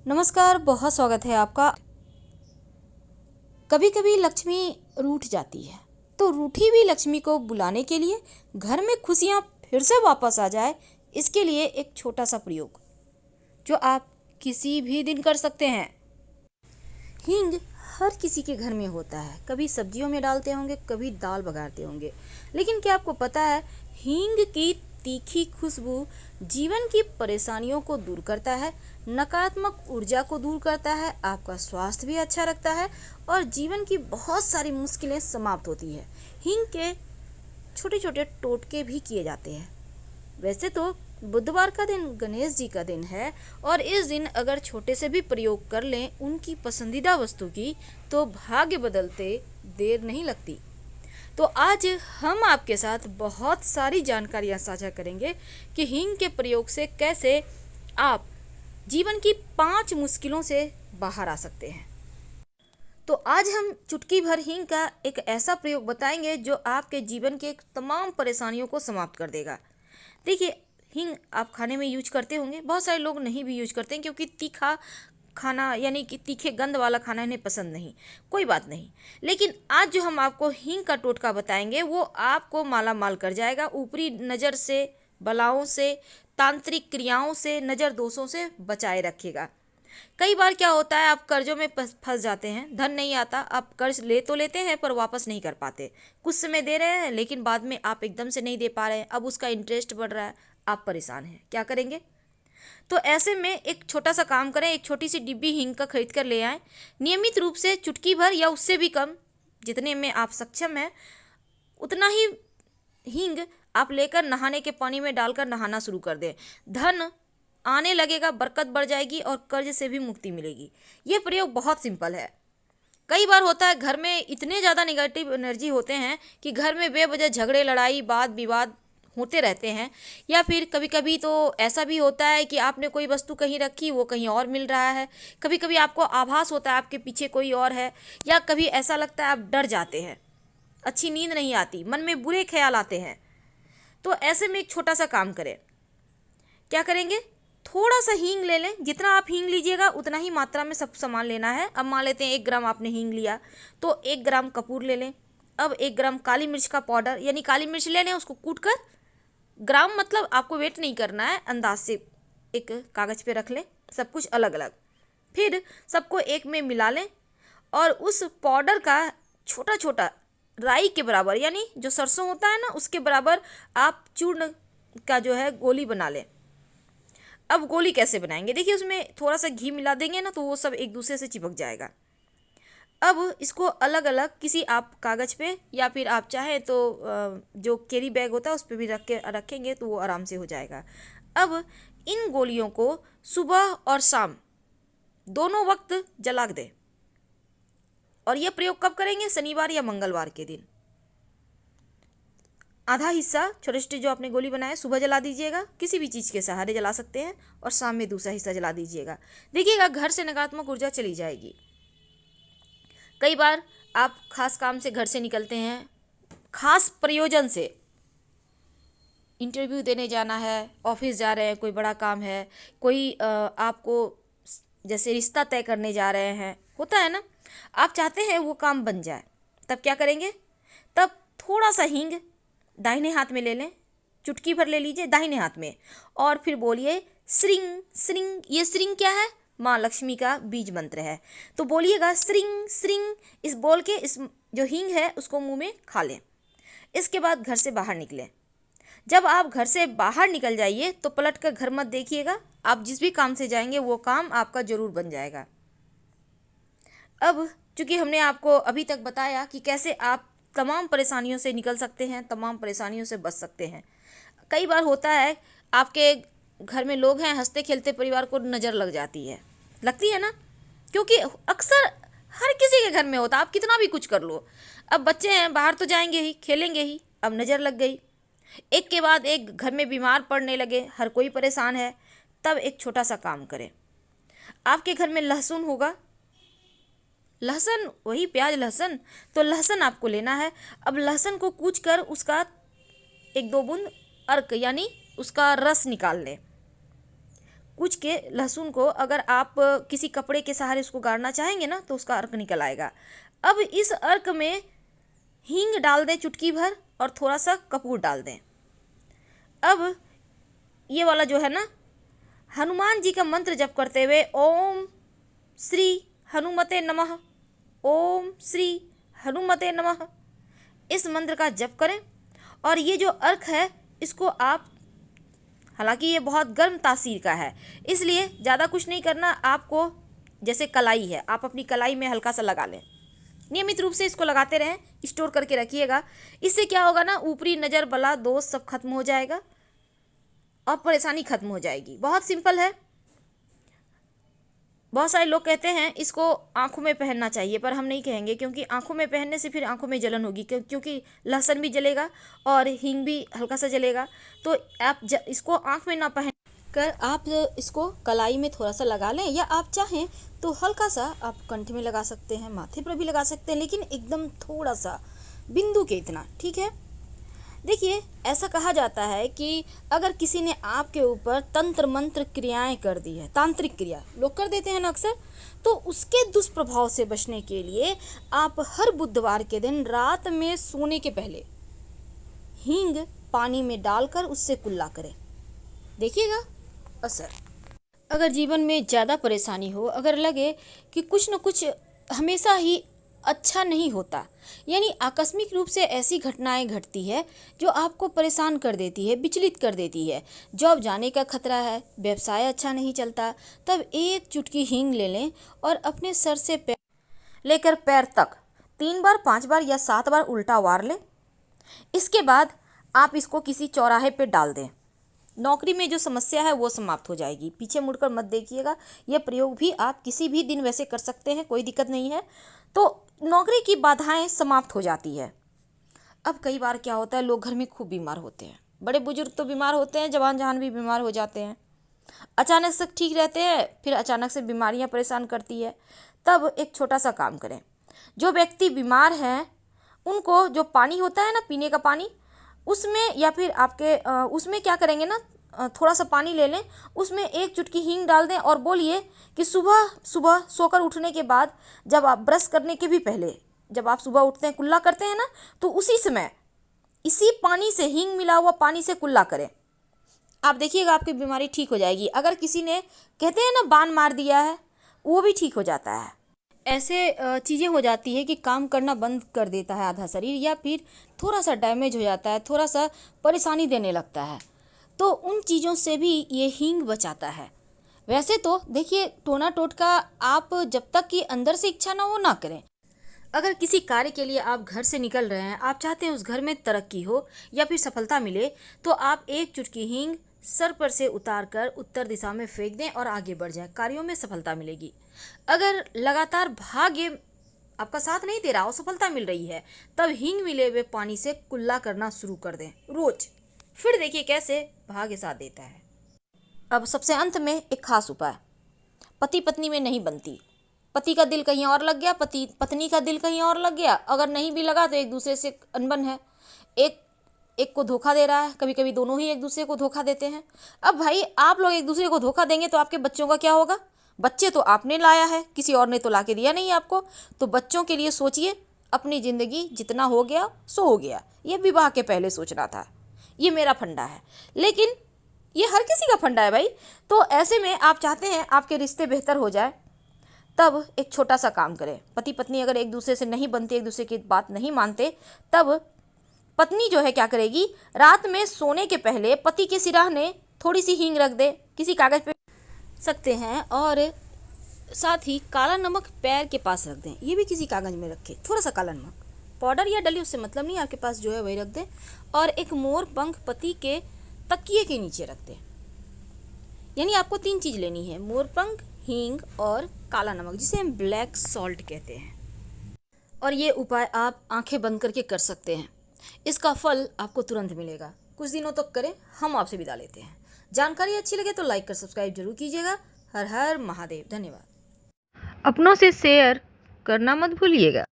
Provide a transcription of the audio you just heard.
नमस्कार, बहुत स्वागत है आपका। कभी कभी लक्ष्मी रूठ जाती है, तो रूठी हुई लक्ष्मी को बुलाने के लिए घर में खुशियां फिर से वापस आ जाए, इसके लिए एक छोटा सा प्रयोग जो आप किसी भी दिन कर सकते हैं। हींग हर किसी के घर में होता है, कभी सब्जियों में डालते होंगे, कभी दाल बघारते होंगे। लेकिन क्या आपको पता है, हींग की तीखी खुशबू जीवन की परेशानियों को दूर करता है, नकारात्मक ऊर्जा को दूर करता है, आपका स्वास्थ्य भी अच्छा रखता है और जीवन की बहुत सारी मुश्किलें समाप्त होती है। हींग के छोटे छोटे टोटके भी किए जाते हैं। वैसे तो बुधवार का दिन गणेश जी का दिन है और इस दिन अगर छोटे से भी प्रयोग कर लें उनकी पसंदीदा वस्तु की, तो भाग्य बदलते देर नहीं लगती। तो आज हम आपके साथ बहुत सारी जानकारियां साझा करेंगे कि हींग के प्रयोग से कैसे आप जीवन की 5 मुश्किलों से बाहर आ सकते हैं। तो आज हम चुटकी भर हींग का एक ऐसा प्रयोग बताएंगे जो आपके जीवन के तमाम परेशानियों को समाप्त कर देगा। देखिए, हींग आप खाने में यूज करते होंगे, बहुत सारे लोग नहीं भी यूज करते हैं क्योंकि तीखा खाना यानी कि तीखे गंध वाला खाना इन्हें पसंद नहीं। कोई बात नहीं, लेकिन आज जो हम आपको हींग का टोटका बताएंगे वो आपको माला माल कर जाएगा। ऊपरी नज़र से, बलाओं से, तांत्रिक क्रियाओं से, नज़र दोषों से बचाए रखेगा। कई बार क्या होता है, आप कर्जों में फंस जाते हैं, धन नहीं आता, आप कर्ज ले तो लेते हैं पर वापस नहीं कर पाते। कुछ समय दे रहे हैं लेकिन बाद में आप एकदम से नहीं दे पा रहे हैं, अब उसका इंटरेस्ट बढ़ रहा है, आप परेशान हैं, क्या करेंगे? तो ऐसे में एक छोटा सा काम करें, एक छोटी सी डिब्बी हींग का खरीद कर ले आएँ। नियमित रूप से चुटकी भर या उससे भी कम, जितने में आप सक्षम हैं उतना ही हींग आप लेकर नहाने के पानी में डालकर नहाना शुरू कर दें। धन आने लगेगा, बरकत बढ़ जाएगी और कर्ज से भी मुक्ति मिलेगी। ये प्रयोग बहुत सिंपल है। कई बार होता है घर में इतने ज़्यादा नेगेटिव एनर्जी होते हैं कि घर में बेवजह झगड़े, लड़ाई, वाद विवाद होते रहते हैं। या फिर कभी कभी तो ऐसा भी होता है कि आपने कोई वस्तु कहीं रखी, वो कहीं और मिल रहा है। कभी कभी आपको आभास होता है आपके पीछे कोई और है, या कभी ऐसा लगता है आप डर जाते हैं, अच्छी नींद नहीं आती, मन में बुरे ख्याल आते हैं। तो ऐसे में एक छोटा सा काम करें। क्या करेंगे? थोड़ा सा हींग ले लें, जितना आप हींग लीजिएगा उतना ही मात्रा में सब सामान लेना है। अब मान लेते हैं 1 ग्राम आपने हींग लिया, तो 1 ग्राम कपूर ले लें। अब 1 ग्राम काली मिर्च का पाउडर, यानी काली मिर्च ले लें, उसको कूट कर, ग्राम मतलब आपको वेट नहीं करना है, अंदाज से एक कागज़ पे रख लें, सब कुछ अलग अलग। फिर सबको एक में मिला लें और उस पाउडर का छोटा छोटा राई के बराबर, यानी जो सरसों होता है ना उसके बराबर आप चूर्ण का जो है गोली बना लें। अब गोली कैसे बनाएंगे? देखिए, उसमें थोड़ा सा घी मिला देंगे ना तो वो सब एक दूसरे से चिपक जाएगा। अब इसको अलग अलग किसी आप कागज़ पे, या फिर आप चाहें तो जो कैरी बैग होता है उस पर भी रखेंगे तो वो आराम से हो जाएगा। अब इन गोलियों को सुबह और शाम दोनों वक्त जला दें। और यह प्रयोग कब करेंगे? शनिवार या मंगलवार के दिन। आधा हिस्सा छोटे छोटे जो आपने गोली बनाए सुबह जला दीजिएगा, किसी भी चीज़ के सहारे जला सकते हैं, और शाम में दूसरा हिस्सा जला दीजिएगा। देखिएगा घर से नकारात्मक ऊर्जा चली जाएगी। कई बार आप खास काम से घर से निकलते हैं, खास प्रयोजन से, इंटरव्यू देने जाना है, ऑफिस जा रहे हैं, कोई बड़ा काम है, कोई आपको जैसे रिश्ता तय करने जा रहे हैं, होता है ना, आप चाहते हैं वो काम बन जाए, तब क्या करेंगे? तब थोड़ा सा हींग दाहिने हाथ में ले लें, चुटकी भर ले लीजिए दाहिने हाथ में, और फिर बोलिए श्रिंग श्रिंग। ये श्रिंग क्या है? माँ लक्ष्मी का बीज मंत्र है। तो बोलिएगा श्रिंग श्रिंग, इस बोल के इस जो हींग है उसको मुंह में खा लें। इसके बाद घर से बाहर निकलें। जब आप घर से बाहर निकल जाइए तो पलट कर घर मत देखिएगा, आप जिस भी काम से जाएंगे वो काम आपका जरूर बन जाएगा। अब चूंकि हमने आपको अभी तक बताया कि कैसे आप तमाम परेशानियों से निकल सकते हैं, तमाम परेशानियों से बच सकते हैं। कई बार होता है आपके घर में लोग हैं, हंसते खेलते परिवार को नज़र लग जाती है, लगती है ना, क्योंकि अक्सर हर किसी के घर में होता, आप कितना भी कुछ कर लो। अब बच्चे हैं, बाहर तो जाएंगे ही, खेलेंगे ही, अब नज़र लग गई, एक के बाद एक घर में बीमार पड़ने लगे, हर कोई परेशान है। तब एक छोटा सा काम करें। आपके घर में लहसुन होगा, लहसुन वही प्याज लहसुन, तो लहसुन आपको लेना है। अब लहसुन को कूच कर उसका 1-2 बूंद अर्क यानी उसका रस निकाल लें। कुछ के लहसुन को अगर आप किसी कपड़े के सहारे उसको गाड़ना चाहेंगे ना तो उसका अर्क निकल आएगा। अब इस अर्क में हींग डाल दें चुटकी भर और थोड़ा सा कपूर डाल दें। अब ये वाला जो है ना, हनुमान जी का मंत्र जप करते हुए ओम श्री हनुमते नमः, ओम श्री हनुमते नमः, इस मंत्र का जप करें। और ये जो अर्क है इसको आप, हालांकि ये बहुत गर्म तासीर का है इसलिए ज़्यादा कुछ नहीं करना आपको। जैसे कलाई है, आप अपनी कलाई में हल्का सा लगा लें, नियमित रूप से इसको लगाते रहें, स्टोर करके रखिएगा। इससे क्या होगा ना, ऊपरी नज़र बला दोष सब खत्म हो जाएगा और परेशानी खत्म हो जाएगी। बहुत सिंपल है। बहुत सारे लोग कहते हैं इसको आंखों में पहनना चाहिए, पर हम नहीं कहेंगे, क्योंकि आंखों में पहनने से फिर आंखों में जलन होगी, क्योंकि लहसुन भी जलेगा और हींग भी हल्का सा जलेगा। तो आप इसको आंख में ना पहन कर आप इसको कलाई में थोड़ा सा लगा लें, या आप चाहें तो हल्का सा आप कंठ में लगा सकते हैं, माथे पर भी लगा सकते हैं, लेकिन एकदम थोड़ा सा, बिंदु के इतना, ठीक है। देखिए, ऐसा कहा जाता है कि अगर किसी ने आपके ऊपर तंत्र मंत्र क्रियाएं कर दी है, तांत्रिक क्रिया लोग कर देते हैं ना अक्सर, तो उसके दुष्प्रभाव से बचने के लिए आप हर बुधवार के दिन रात में सोने के पहले हींग पानी में डालकर उससे कुल्ला करें, देखिएगा असर। अगर जीवन में ज़्यादा परेशानी हो, अगर लगे कि कुछ न कुछ हमेशा ही अच्छा नहीं होता, यानी आकस्मिक रूप से ऐसी घटनाएं घटती है जो आपको परेशान कर देती है, विचलित कर देती है, जॉब जाने का खतरा है, व्यवसाय अच्छा नहीं चलता, तब एक चुटकी हींग ले लें और अपने सर से पैर लेकर पैर तक 3 बार, 5 बार या 7 बार उल्टा वार लें। इसके बाद आप इसको किसी चौराहे पे डाल दें। नौकरी में जो समस्या है वो समाप्त हो जाएगी। पीछे मुड़कर मत देखिएगा, यह प्रयोग भी आप किसी भी दिन वैसे कर सकते हैं, कोई दिक्कत नहीं है। तो नौकरी की बाधाएं समाप्त हो जाती है। अब कई बार क्या होता है, लोग घर में खूब बीमार होते हैं, बड़े बुजुर्ग तो बीमार होते हैं, जवान जहान भी बीमार हो जाते हैं, अचानक से ठीक रहते हैं, फिर अचानक से बीमारियां परेशान करती है। तब एक छोटा सा काम करें, जो व्यक्ति बीमार हैं उनको जो पानी होता है ना, पीने का पानी, उसमें या फिर आपके उसमें क्या करेंगे ना, थोड़ा सा पानी ले लें, उसमें एक चुटकी हींग डाल दें और बोलिए कि सुबह सुबह सोकर उठने के बाद, जब आप ब्रश करने के भी पहले, जब आप सुबह उठते हैं, कुल्ला करते हैं ना, तो उसी समय इसी पानी से, हींग मिला हुआ पानी से कुल्ला करें। आप देखिएगा आपकी बीमारी ठीक हो जाएगी। अगर किसी ने, कहते हैं ना, बाण मार दिया है, वो भी ठीक हो जाता है। ऐसे चीज़ें हो जाती है कि काम करना बंद कर देता है आधा शरीर, या फिर थोड़ा सा डैमेज हो जाता है, थोड़ा सा परेशानी देने लगता है, तो उन चीज़ों से भी ये हींग बचाता है। वैसे तो देखिए, टोना टोटका आप जब तक कि अंदर से इच्छा ना हो ना करें। अगर किसी कार्य के लिए आप घर से निकल रहे हैं, आप चाहते हैं उस घर में तरक्की हो या फिर सफलता मिले, तो आप एक चुटकी हींग सर पर से उतार कर उत्तर दिशा में फेंक दें और आगे बढ़ जाएं, कार्यों में सफलता मिलेगी। अगर लगातार भाग्य आपका साथ नहीं दे रहा, असफलता मिल रही है, तब हींग मिले हुए पानी से कुल्ला करना शुरू कर दें रोज, फिर देखिए कैसे भाग्य साथ देता है। अब सबसे अंत में एक खास उपाय, पति पत्नी में नहीं बनती, पति का दिल कहीं और लग गया, पत्नी का दिल कहीं और लग गया, अगर नहीं भी लगा तो एक दूसरे से अनबन है, एक को धोखा दे रहा है, कभी कभी दोनों ही एक दूसरे को धोखा देते हैं। अब भाई, आप लोग एक दूसरे को धोखा देंगे तो आपके बच्चों का क्या होगा? बच्चे तो आपने लाया है, किसी और ने तो ला के दिया नहीं आपको। तो बच्चों के लिए सोचिए, अपनी ज़िंदगी जितना हो गया सो हो गया, ये विवाह के पहले सोचना था, ये मेरा फंडा है, लेकिन ये हर किसी का फंडा है भाई। तो ऐसे में आप चाहते हैं आपके रिश्ते बेहतर हो जाए, तब एक छोटा सा काम करें। पति पत्नी अगर एक दूसरे से नहीं बनते, एक दूसरे की बात नहीं मानते, तब पत्नी जो है क्या करेगी, रात में सोने के पहले पति के सिरहाने थोड़ी सी हींग रख दे, किसी कागज़ पे सकते हैं, और साथ ही काला नमक पैर के पास रख दें, ये भी किसी कागज़ में रखें, थोड़ा सा काला नमक, पाउडर या डली उससे मतलब नहीं, आपके पास जो है वही रख दें, और एक मोर पंख पति के तकिए के नीचे रख दें। यानी आपको 3 चीज़ लेनी है, मोर पंख, हींग और काला नमक, जिसे हम ब्लैक सॉल्ट कहते हैं। और ये उपाय आप आंखें बंद करके कर सकते हैं, इसका फल आपको तुरंत मिलेगा। कुछ दिनों तक करें। हम आपसे विदा लेते हैं। जानकारी अच्छी लगे तो लाइक कर सब्सक्राइब जरूर कीजिएगा। हर हर महादेव। धन्यवाद। अपनों से शेयर करना मत भूलिएगा।